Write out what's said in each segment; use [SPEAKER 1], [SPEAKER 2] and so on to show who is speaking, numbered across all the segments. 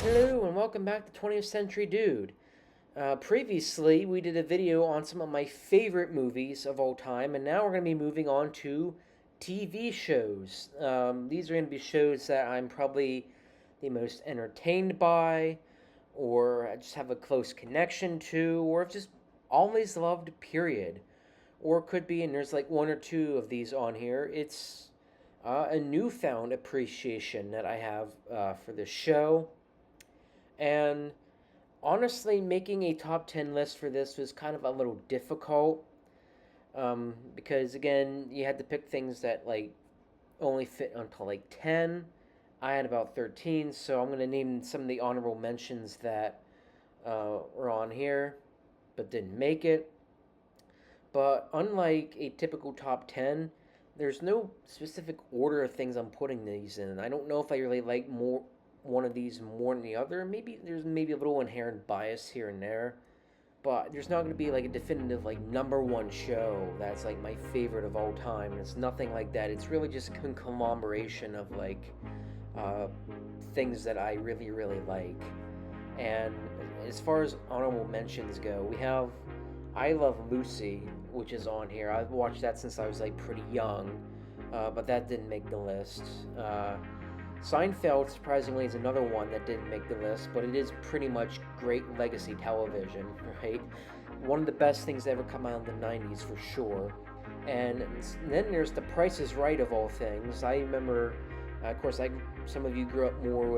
[SPEAKER 1] Hello and welcome back to 20th Century Dude. Previously, we did a video on some of my favorite movies of all time, and now we're going to be moving on to TV shows. These are going to be shows that I'm probably the most entertained by, or I just have a close connection to, or have just always loved, period. Or it could be, and there's like one or two of these on here, it's a newfound appreciation that I have for this show. And honestly, making a top 10 list for this was kind of a little difficult because, again, you had to pick things that like only fit onto like 10. I had about 13, so I'm going to name some of the honorable mentions that were on here but didn't make it. But unlike a typical top 10, there's no specific order of things I'm putting these in. I don't know if I really like more one of these more than the other. Maybe there's maybe a little inherent bias here and there, but there's not going to be like a definitive like number one show that's like my favorite of all time. It's nothing like that. It's really just a conglomeration of like uh, things that I really really like. And as far as honorable mentions go, we have I Love Lucy, which is on here. I've watched that since I was like pretty young, but that didn't make the list. Seinfeld, surprisingly, is another one that didn't make the list, but it is pretty much great legacy television, right? One of the best things that ever come out in the 90s for sure. And then there's The Price is Right of all things. I remember, of course, some of you grew up more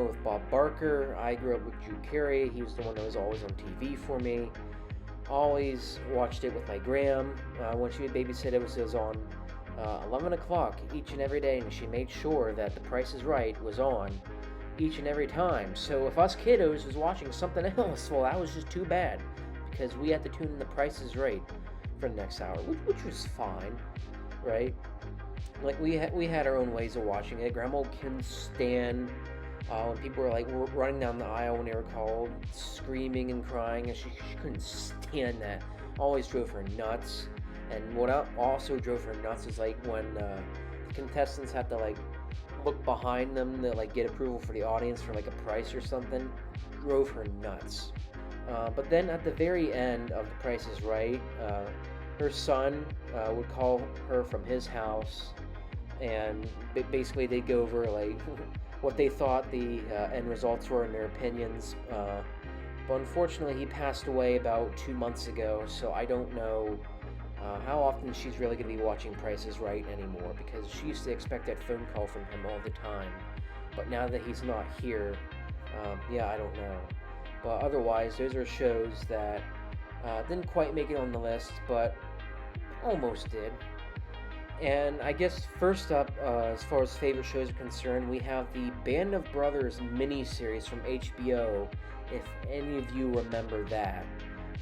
[SPEAKER 1] with Bob Barker. I grew up with Drew Carey. He was the one that was always on TV for me. Always watched it with my gram. When she would babysit, it was on 11 o'clock each and every day, and she made sure that The Price is Right was on each and every time. So if us kiddos was watching something else, well, that was just too bad, because we had to tune in The Price is Right for the next hour, which was fine, right? Like we had our own ways of watching it. Grandma couldn't stand when people were like running down the aisle when they were called, screaming and crying, and she couldn't stand that. Always drove her nuts. And what also drove her nuts is like when the contestants had to like look behind them to like get approval for the audience for like a price or something. Drove her nuts. But then at the very end of The Price is Right, her son would call her from his house, and basically they'd go over like what they thought the end results were and their opinions. But unfortunately, he passed away about 2 months ago, so I don't know how often she's really going to be watching Price is Right anymore, because she used to expect that phone call from him all the time. But now that he's not here, I don't know. But otherwise, those are shows that didn't quite make it on the list, but almost did. And I guess first up, as far as favorite shows are concerned, we have the Band of Brothers miniseries from HBO, if any of you remember that.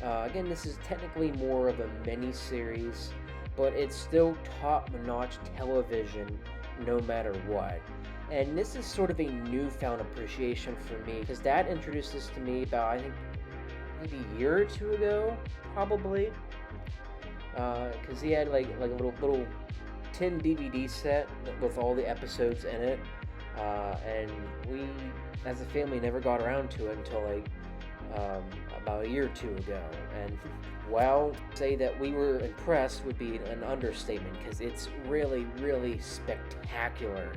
[SPEAKER 1] Again, this is technically more of a mini-series, but it's still top-notch television no matter what. And this is sort of a newfound appreciation for me, because Dad introduced this to me about, I think, maybe a year or two ago, probably. Because he had like a little tin DVD set with all the episodes in it, and we, as a family, never got around to it until like about a year or two ago. And well, say that we were impressed would be an understatement, because it's really, really spectacular,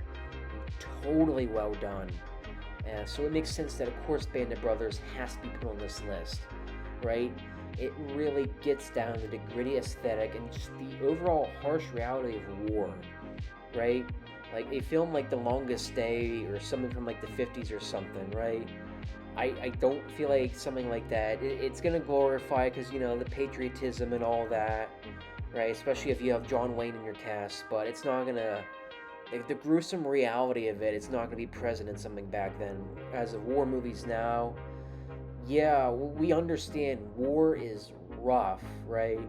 [SPEAKER 1] totally well done. So it makes sense that, of course, Band of Brothers has to be put on this list, right? It really gets down to the gritty aesthetic and just the overall harsh reality of war, right? Like a film like The Longest Day or something from like the 50s or something, right? I don't feel like something like that. It's going to glorify, because, you know, the patriotism and all that, right? Especially if you have John Wayne in your cast, but it's not going to, like, the gruesome reality of it, it's not going to be present in something back then. As of war movies now, yeah, we understand war is rough, right?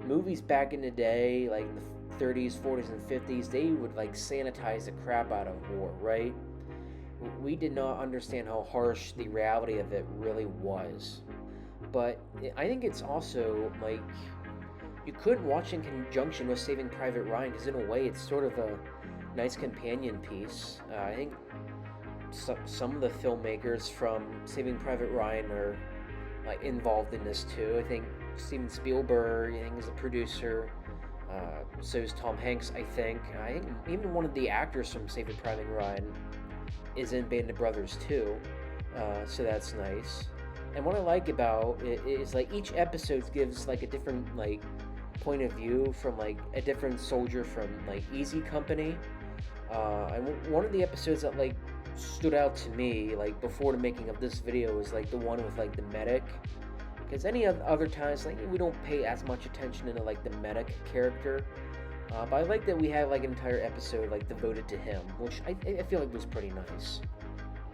[SPEAKER 1] Movies back in the day, like in the 30s, 40s, and 50s, they would like sanitize the crap out of war, right? We did not understand how harsh the reality of it really was. But I think it's also like you could watch in conjunction with Saving Private Ryan, because in a way it's sort of a nice companion piece. I think some of the filmmakers from Saving Private Ryan are like involved in this too. I think Steven Spielberg, I think, is a producer. So is Tom Hanks, I think. I think even one of the actors from Saving Private Ryan is in Band of Brothers too. So that's nice. And what I like about it is like each episode gives like a different like point of view from like a different soldier from like Easy Company. And one of the episodes that like stood out to me like before the making of this video was like the one with like the medic, because any other times like we don't pay as much attention into like the medic character, but I like that we have like an entire episode like devoted to him, which I feel like was pretty nice.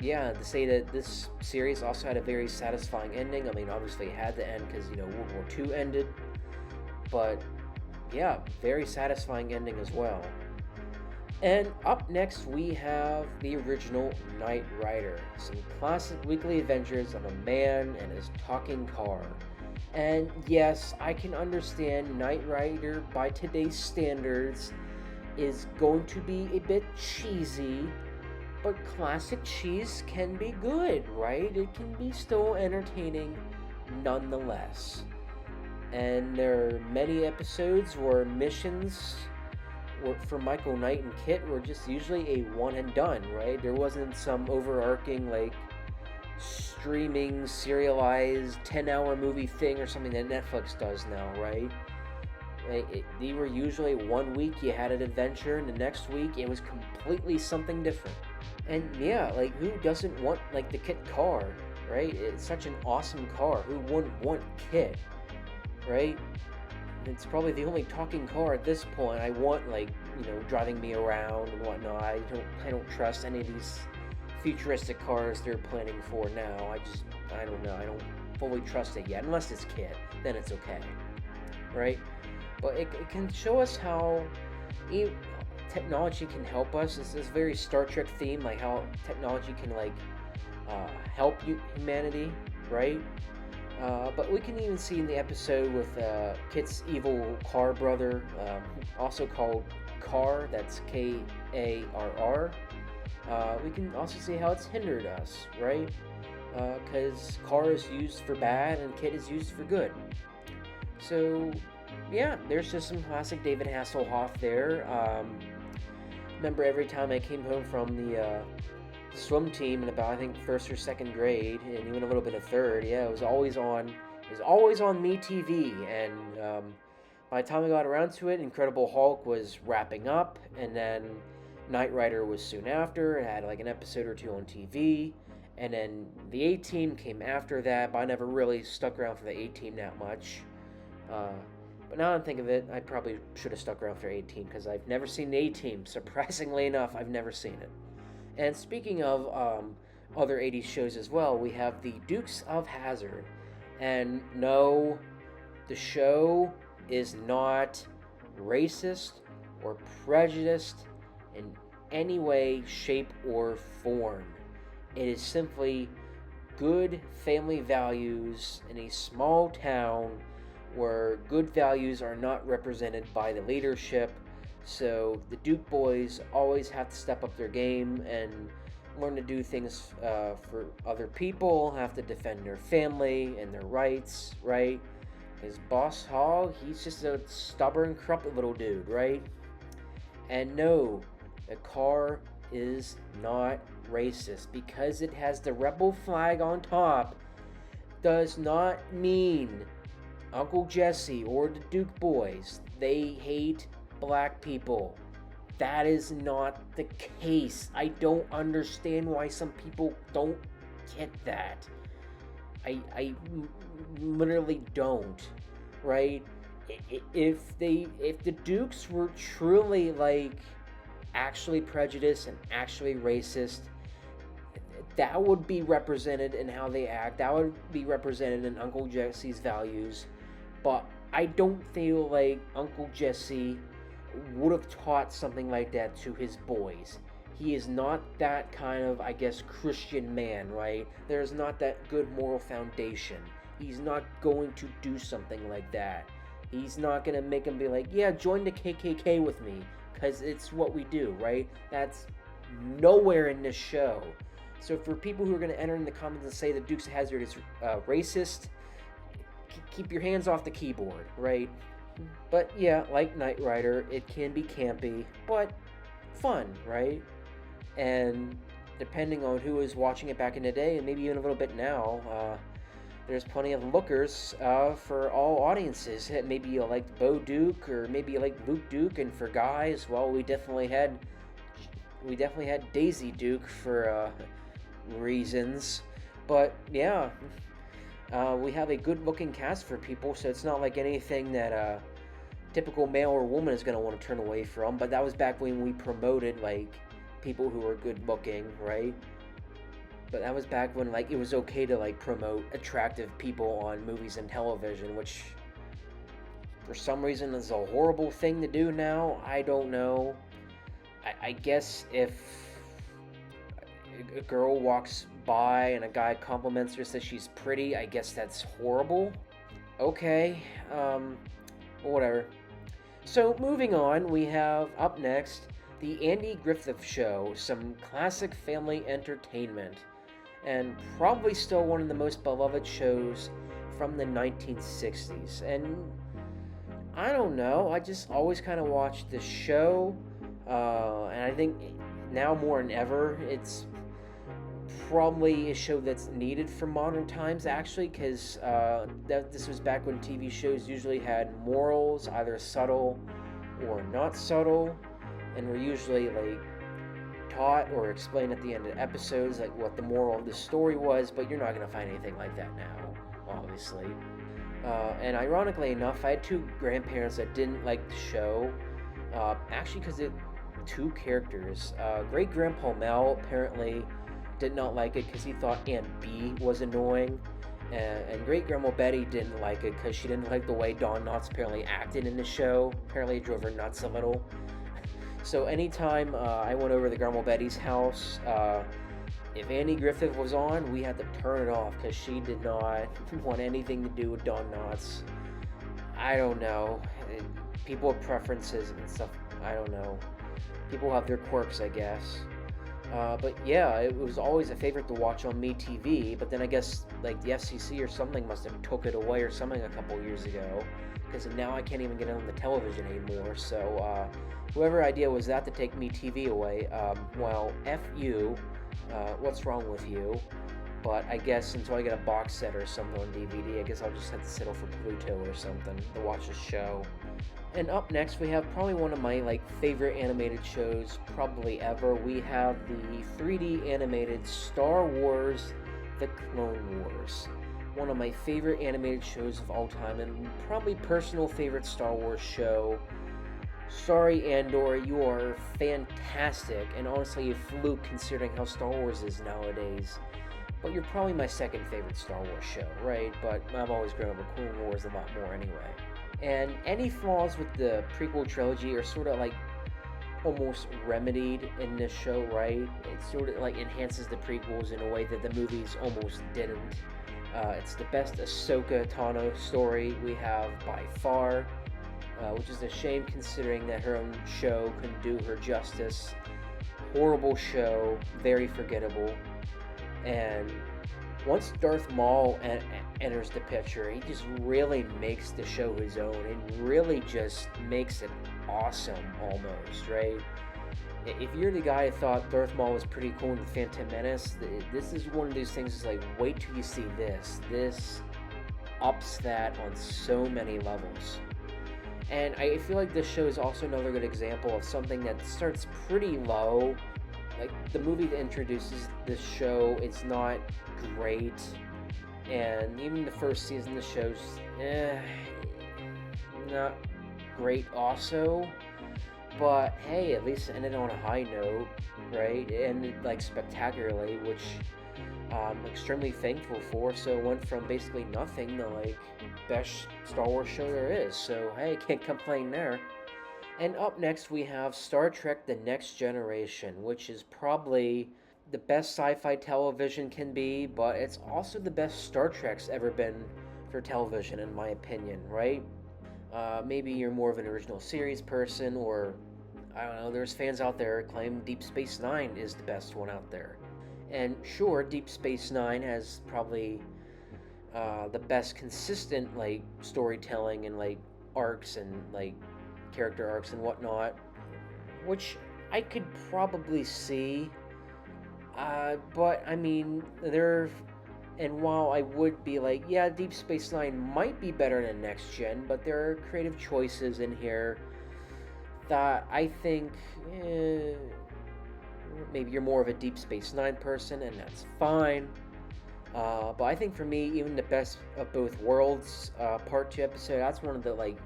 [SPEAKER 1] Yeah, to say that this series also had a very satisfying ending. I mean, obviously it had to end because, you know, World War II ended, but yeah, very satisfying ending as well. And up next we have the original Knight Rider, some classic weekly adventures of a man and his talking car. And yes, I can understand Knight Rider by today's standards is going to be a bit cheesy, but classic cheese can be good, right? It can be still entertaining nonetheless. And there are many episodes where missions for Michael Knight and Kit were just usually a one and done, right? There wasn't some overarching like streaming serialized 10-hour movie thing or something that Netflix does now, right? They were usually 1 week you had an adventure and the next week it was completely something different. And yeah, like who doesn't want like the Kit car, right? It's such an awesome car. Who wouldn't want Kit, right? It's probably the only talking car at this point I want, like, you know, driving me around and whatnot. I don't trust any of these futuristic cars they're planning for now. I don't know. I don't fully trust it yet. Unless it's Kit, then it's okay, right? But it can show us how technology can help us. It's this very Star Trek theme, like how technology can like help humanity, right? But we can even see in the episode with Kit's evil car brother, also called Carr, that's Karr. We can also see how it's hindered us, right? Because Carr is used for bad and Kit is used for good. So, yeah, there's just some classic David Hasselhoff there. Remember every time I came home from the swim team in about, I think, first or second grade, and even a little bit of third, yeah, it was always on MeTV, and by the time I got around to it, Incredible Hulk was wrapping up, and then Knight Rider was soon after. It had like an episode or two on TV, and then the A-Team came after that, but I never really stuck around for the A-Team that much. But now I'm thinking of it, I probably should have stuck around for A-Team, because I've never seen the A-Team. Surprisingly enough, I've never seen it. And speaking of other 80s shows as well, we have the Dukes of Hazzard. And no, the show is not racist or prejudiced in any way, shape, or form. It is simply good family values in a small town where good values are not represented by the leadership. So the Duke boys always have to step up their game and learn to do things for other people, have to defend their family and their rights, right? Because Boss Hogg, he's just a stubborn, corrupt little dude, right? And no, the car is not racist. Because it has the rebel flag on top does not mean Uncle Jesse or the Duke boys, they hate black people. That is not the case. I don't understand why some people don't get that. I literally don't, right? If the Dukes were truly like actually prejudiced and actually racist, that would be represented in how they act. That would be represented in Uncle Jesse's values. But I don't feel like Uncle Jesse would have taught something like that to his boys. He is not that kind of, I guess, Christian man, right? There's not that good moral foundation. He's not going to do something like that. He's not going to make him be like, yeah, join the KKK with me, because it's what we do, right? That's nowhere in this show. So for people who are going to enter in the comments and say that Dukes of Hazzard is racist, keep your hands off the keyboard, right? But yeah, like Knight Rider, it can be campy, but fun, right? And depending on who was watching it back in the day, and maybe even a little bit now, there's plenty of lookers for all audiences. Maybe you liked Bo Duke, or maybe you liked Luke Duke, and for guys, well, we definitely had Daisy Duke for reasons. But yeah, we have a good-looking cast for people, so it's not like anything that a typical male or woman is going to want to turn away from. But that was back when we promoted like people who were good-looking, right? But that was back when like it was okay to like promote attractive people on movies and television, which for some reason is a horrible thing to do now. I don't know. I guess if a girl walks by and a guy compliments her, says she's pretty, I guess that's horrible. Okay, whatever. So moving on, we have up next The Andy Griffith Show, some classic family entertainment, and probably still one of the most beloved shows from the 1960s. And I don't know, I just always kind of watched this show, and I think now more than ever, it's probably a show that's needed for modern times, actually, because this was back when TV shows usually had morals, either subtle or not subtle, and were usually like taught or explained at the end of episodes, like what the moral of the story was. But you're not going to find anything like that now, obviously. And ironically enough, I had two grandparents that didn't like the show, actually because it two characters. Great Grandpa Mel apparently did not like it because he thought Aunt Bee was annoying, and Great Grandma Betty didn't like it because she didn't like the way Don Knotts apparently acted in the show. Apparently it drove her nuts a little. So anytime I went over to Grandma Betty's house, if Andy Griffith was on, we had to turn it off because she did not want anything to do with Don Knotts. I don't know. People have preferences and stuff. I don't know. People have their quirks, I guess. But yeah, it was always a favorite to watch on MeTV, but then I guess like the FCC or something must have took it away or something a couple years ago, because now I can't even get it on the television anymore. So whoever idea was that to take MeTV away, well, F you, what's wrong with you? But I guess until I get a box set or something on DVD, I guess I'll just have to settle for Pluto or something to watch the show. And up next, we have probably one of my favorite animated shows probably ever. We have the 3D animated Star Wars: The Clone Wars. One of my favorite animated shows of all time, and probably personal favorite Star Wars show. Sorry, Andor, you are fantastic, and honestly a fluke considering how Star Wars is nowadays. But you're probably my second favorite Star Wars show, right? But I've always grown up with Clone Wars a lot more anyway. And any flaws with the prequel trilogy are sort of almost remedied in this show, right? It sort of enhances the prequels in a way that the movies almost didn't. It's the best Ahsoka Tano story we have by far, which is a shame considering that her own show couldn't do her justice. Horrible show, very forgettable. And once Darth Maul enters the picture, he just really makes the show his own and really just makes it awesome almost, right? If you're the guy who thought Darth Maul was pretty cool in The Phantom Menace, this is one of those things that's wait till you see this. This ups that on so many levels. And I feel like this show is also another good example of something that starts pretty low. The movie that introduces this show, it's not great, and even the first season of the show's not great also, but hey, at least it ended on a high note, right? It ended spectacularly, which I'm extremely thankful for. So it went from basically nothing to best Star Wars show there is, so hey, can't complain there. And up next we have Star Trek: The Next Generation, which is probably the best sci-fi television can be, but it's also the best Star Trek's ever been for television, in my opinion, right? Maybe you're more of an original series person, or I don't know, there's fans out there claim Deep Space Nine is the best one out there. And sure, Deep Space Nine has probably the best consistent like storytelling and like arcs and like character arcs and whatnot, which I could probably see. But I mean, there. And while I would be like, yeah, Deep Space Nine might be better than Next Gen, but there are creative choices in here that I think maybe you're more of a Deep Space Nine person, and that's fine. But I think for me, even the best of both worlds, part two episode, that's one of the like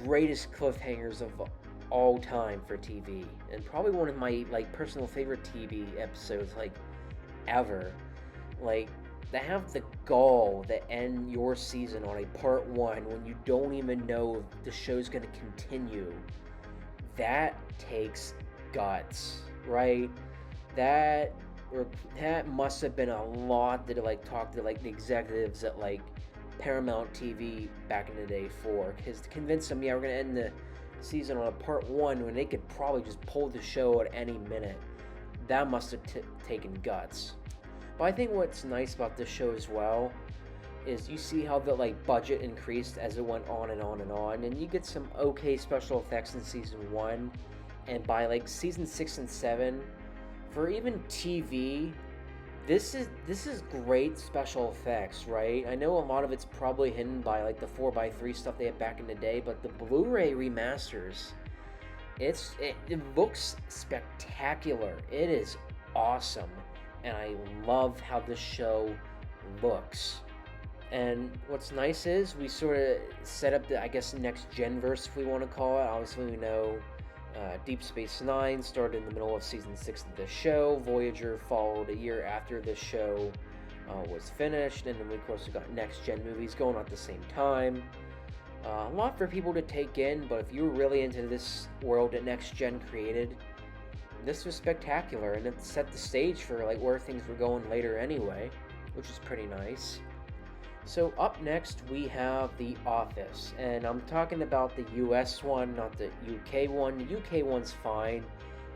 [SPEAKER 1] greatest cliffhangers of all time for TV, and probably one of my like personal favorite TV episodes like ever. Like to have the gall to end your season on a part one when you don't even know if the show's gonna continue. That takes guts, right? That that must have been a lot to like talk to like the executives at like Paramount TV back in the day for, because to convince them, yeah, we're gonna end the season on a part one when they could probably just pull the show at any minute. That must have taken guts. But I think what's nice about this show as well is you see how the like budget increased as it went on and on and on, and you get some okay special effects in season one, and by like season 6 and 7, for even TV, this is great special effects, right? I know a lot of it's probably hidden by like the 4x3 stuff they had back in the day, but the Blu-ray remasters, it looks spectacular. It is awesome, and I love how this show looks. And what's nice is we sort of set up the, I guess, next gen verse, if we want to call it. Obviously, we know Deep Space Nine started in the middle of season 6 of the show. Voyager followed a year after the show was finished, and then we of course got next gen movies going on at the same time. A lot for people to take in, but if you were really into this world that next gen created, this was spectacular, and it set the stage for like where things were going later anyway, which is pretty nice. So up next we have The Office, and I'm talking about the US one, not the UK one. The UK one's fine,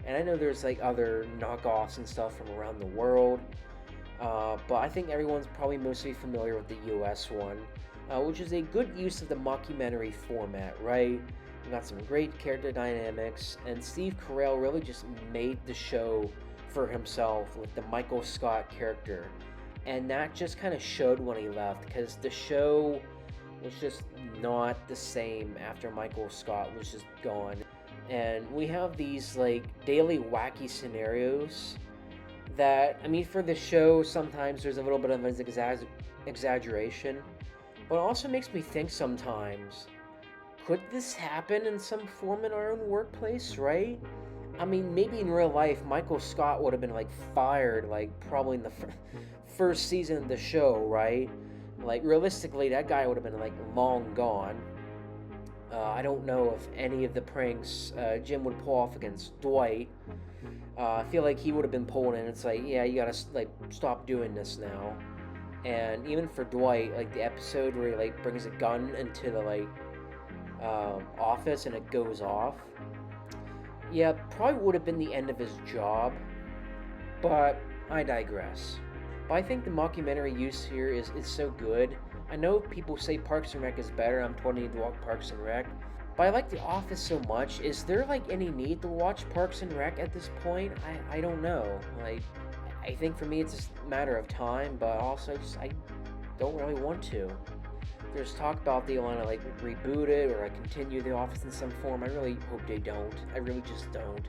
[SPEAKER 1] and I know there's like other knockoffs and stuff from around the world, but I think everyone's probably mostly familiar with the US one, which is a good use of the mockumentary format, right? We got some great character dynamics, and Steve Carell really just made the show for himself with the Michael Scott character. And that just kind of showed when he left, because the show was just not the same after Michael Scott was just gone. And we have these like daily wacky scenarios that, I mean, for the show, sometimes there's a little bit of an exaggeration, but it also makes me think sometimes, could this happen in some form in our own workplace, right? I mean, maybe in real life, Michael Scott would have been like fired, like probably in the first season of the show, right? Like realistically, that guy would have been like long gone. I don't know if any of the pranks Jim would pull off against Dwight. I feel like he would have been pulled in. It's like, yeah, you gotta like stop doing this now. And even for Dwight, like the episode where he like brings a gun into the like office and it goes off. Yeah, probably would have been the end of his job, but I digress. But I think the mockumentary use here is so good. I know people say Parks and Rec is better. I'm 20 to watch Parks and Rec, but I like The Office so much. Is there like any need to watch Parks and Rec at this point? I don't know. Like, I think for me it's just a matter of time, but also just I don't really want to. There's talk about they want to like reboot it or like continue The Office in some form. I really hope they don't. I really just don't.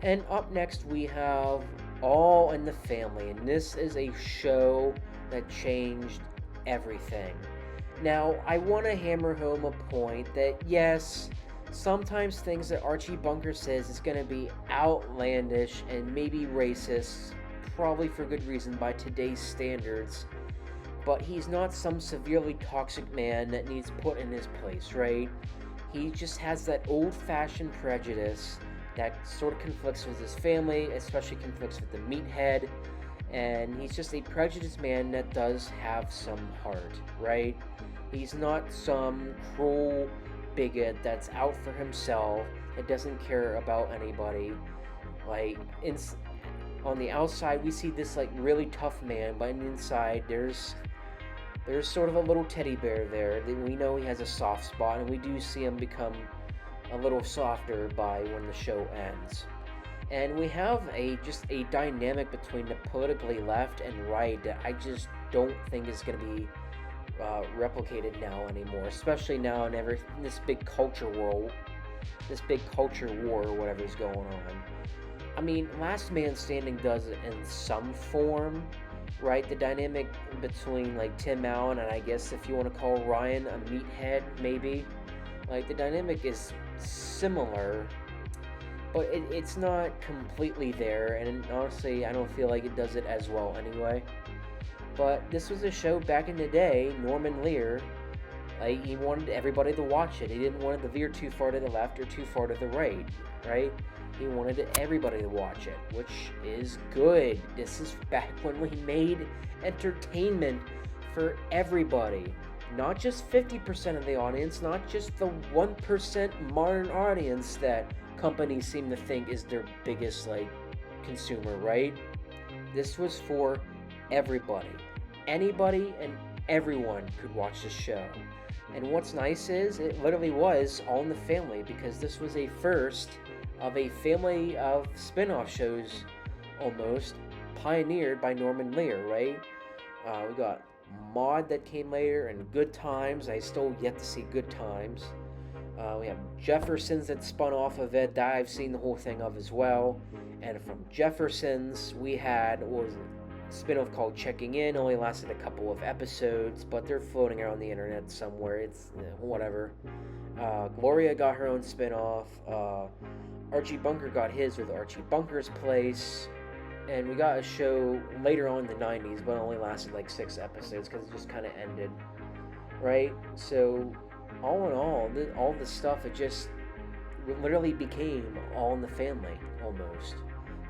[SPEAKER 1] And up next we have All in the Family, and this is a show that changed everything. Now, I want to hammer home a point that yes, sometimes things that Archie Bunker says is going to be outlandish and maybe racist, probably for good reason by today's standards. But he's not some severely toxic man that needs put in his place, right? He just has that old-fashioned prejudice that sort of conflicts with his family, especially conflicts with the meathead, and he's just a prejudiced man that does have some heart, right? He's not some cruel bigot that's out for himself, that doesn't care about anybody. Like, on the outside we see this like really tough man, but on the inside there's sort of a little teddy bear there. We know he has a soft spot, and we do see him become a little softer by when the show ends. And we have just a dynamic between the politically left and right that I just don't think is going to be replicated now anymore, especially now in this big culture war, or whatever's going on. I mean, Last Man Standing does it in some form, right? The dynamic between like Tim Allen and I guess if you want to call Ryan a meathead, maybe. Like the dynamic is similar, but it's not completely there, and honestly, I don't feel like it does it as well anyway. But this was a show back in the day, Norman Lear, like he wanted everybody to watch it. He didn't want it to veer too far to the left or too far to the right, right? He wanted everybody to watch it, which is good. This is back when we made entertainment for everybody. Not just 50% of the audience, not just the 1% modern audience that companies seem to think is their biggest like consumer, right? This was for everybody. Anybody and everyone could watch this show. And what's nice is it literally was All in the Family, because this was a first of a family of spin-off shows almost pioneered by Norman Lear, right? We got Maude that came later, and Good Times. I still yet to see Good Times. We have Jeffersons that spun off of it, that I've seen the whole thing of as well. And from Jeffersons, we had a spin-off called Checking In. Only lasted a couple of episodes, but they're floating around the internet somewhere. It's whatever. Gloria got her own spin-off. Archie Bunker got his with Archie Bunker's Place. And we got a show later on in the 90s, but it only lasted like 6 episodes because it just kind of ended, right? So, all in all this stuff, it just literally became All in the Family, almost.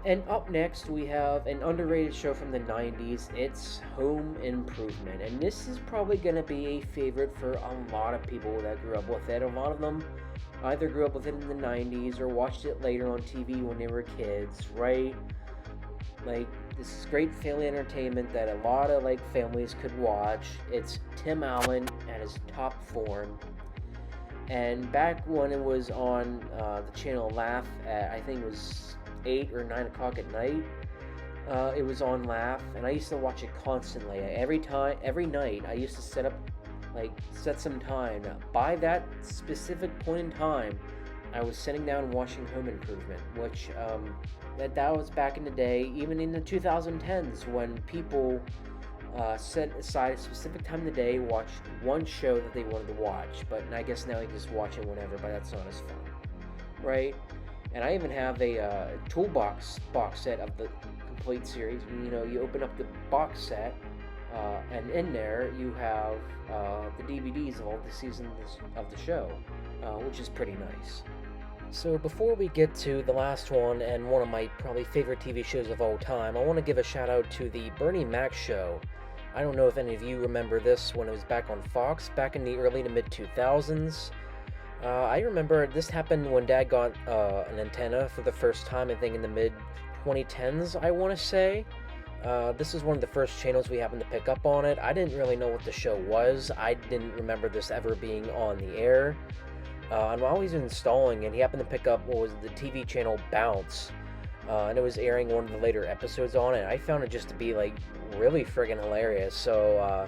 [SPEAKER 1] And up next, we have an underrated show from the 90s. It's Home Improvement. And this is probably going to be a favorite for a lot of people that grew up with it. A lot of them either grew up with it in the 90s or watched it later on TV when they were kids, right? Like, this is great family entertainment that a lot of like families could watch. It's Tim Allen at his top form. And back when it was on the channel Laugh at, I think it was 8 or 9 o'clock at night, it was on Laugh, and I used to watch it constantly. Every night, I used to set some time. By that specific point in time, I was sitting down watching Home Improvement, which that was back in the day, even in the 2010s, when people set aside a specific time of the day, watch one show that they wanted to watch. But I guess now you can just watch it whenever, but that's not as fun, right? And I even have a toolbox box set of the complete series. You know, you open up the box set, and in there you have the DVDs of all the seasons of the show, which is pretty nice. So before we get to the last one, and one of my probably favorite TV shows of all time, I want to give a shout out to the Bernie Mac show. I don't know if any of you remember this when it was back on Fox, back in the early to mid 2000s. I remember this happened when Dad got an antenna for the first time, I think in the mid 2010s, I want to say. This is one of the first channels we happened to pick up on it. I didn't really know what the show was. I didn't remember this ever being on the air. And while he was installing it, he happened to pick up what was the TV channel Bounce, and it was airing one of the later episodes on it. I found it just to be like really friggin' hilarious, so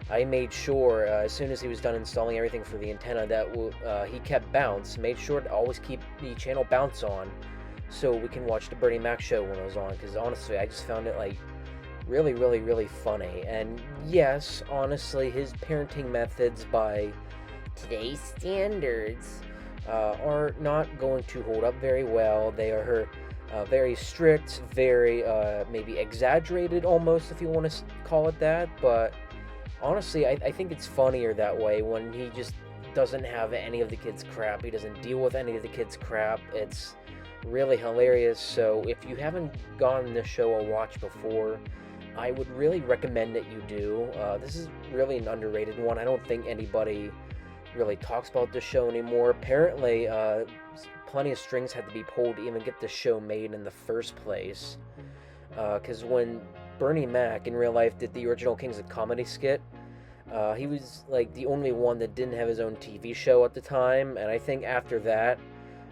[SPEAKER 1] I made sure as soon as he was done installing everything for the antenna that he kept Bounce, made sure to always keep the channel Bounce on so we can watch the Bernie Mac show when it was on, because honestly I just found it like really, really, really funny. And yes, honestly, his parenting methods by today's standards are not going to hold up very well. They are very strict, very maybe exaggerated almost, if you want to call it that. But honestly, I think it's funnier that way when he just doesn't have any of the kids' crap. He doesn't deal with any of the kids' crap. It's really hilarious. So if you haven't gotten this show a watch before, I would really recommend that you do. This is really an underrated one. I don't think anybody really talks about this show anymore. Apparently, plenty of strings had to be pulled to even get this show made in the first place. Because when Bernie Mac in real life did the original Kings of Comedy skit, he was like the only one that didn't have his own TV show at the time, and I think after that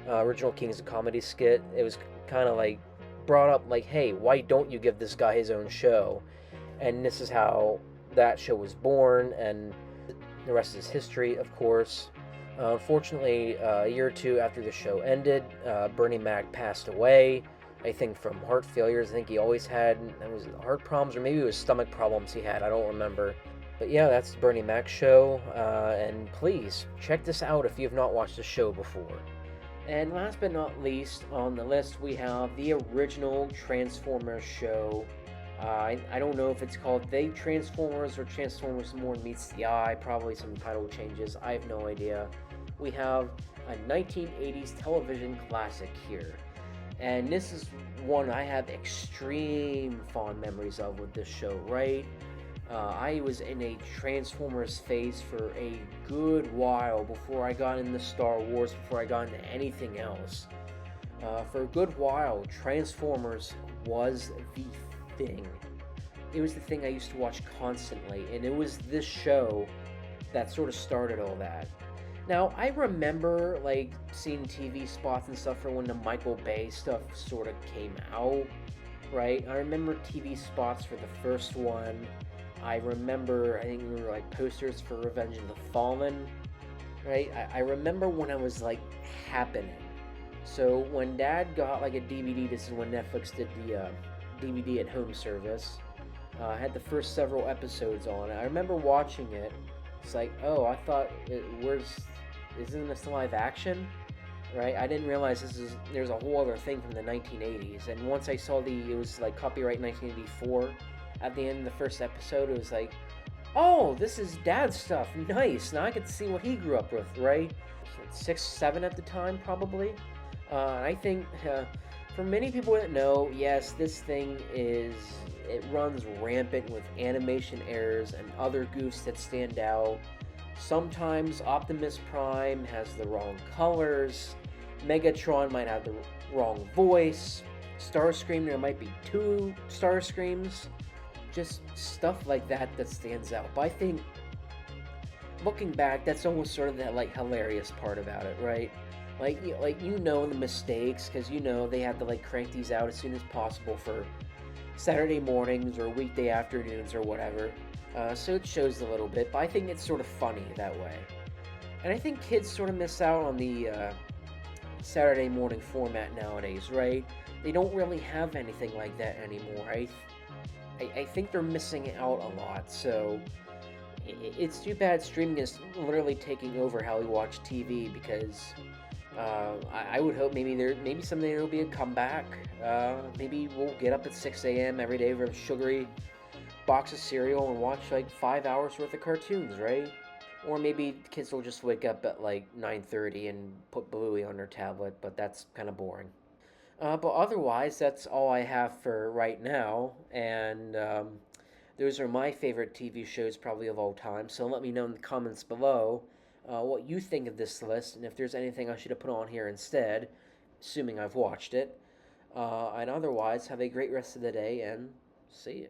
[SPEAKER 1] original Kings of Comedy skit, it was kind of like brought up like, hey, why don't you give this guy his own show? And this is how that show was born, and the rest is history, of course. Unfortunately, a year or two after the show ended, Bernie Mac passed away. I think from heart failures. I think he always had, was it heart problems, or maybe it was stomach problems he had. I don't remember. But yeah, that's the Bernie Mac show. And please check this out if you have not watched the show before. And last but not least on the list, we have the original Transformers show. I don't know if it's called The Transformers or Transformers More Meets the Eye, probably some title changes, I have no idea. We have a 1980s television classic here. And this is one I have extreme fond memories of with this show, right? I was in a Transformers phase for a good while before I got into Star Wars, before I got into anything else. For a good while, Transformers was the thing. It was the thing I used to watch constantly, and it was this show that sort of started all that. Now, I remember like seeing TV spots and stuff for when the Michael Bay stuff sort of came out, right? I remember TV spots for the first one. I remember, I think there were like posters for Revenge of the Fallen, right? I remember when I was like happening. So when Dad got like a DVD, this is when Netflix did the DVD at home service. I had the first several episodes on it. I remember watching it. It's like, oh, I thought, isn't this live action? Right? I didn't realize there's a whole other thing from the 1980s. And once I saw it was like copyright 1984 at the end of the first episode, it was like, oh, this is Dad's stuff. Nice. Now I get to see what he grew up with, right? 6, 7 at the time, probably. And I think for many people that know, yes, this thing it runs rampant with animation errors and other goofs that stand out. Sometimes Optimus Prime has the wrong colors, Megatron might have the wrong voice, Starscream, there might be 2 Starscreams, just stuff like that stands out. But I think, looking back, that's almost sort of that like hilarious part about it, right? Like the mistakes, because they have to like crank these out as soon as possible for Saturday mornings or weekday afternoons or whatever. So it shows a little bit, but I think it's sort of funny that way. And I think kids sort of miss out on the Saturday morning format nowadays, right? They don't really have anything like that anymore. I think they're missing out a lot, so it's too bad streaming is literally taking over how we watch TV, because I would hope maybe someday there'll be a comeback. Maybe we'll get up at 6 a.m. every day for a sugary box of cereal and watch like 5 hours worth of cartoons, right? Or maybe kids will just wake up at like 9:30 and put Bluey on their tablet, but that's kind of boring. But otherwise, that's all I have for right now, and those are my favorite TV shows probably of all time. So let me know in the comments below what you think of this list, and if there's anything I should have put on here instead, assuming I've watched it. And otherwise, have a great rest of the day, and see you.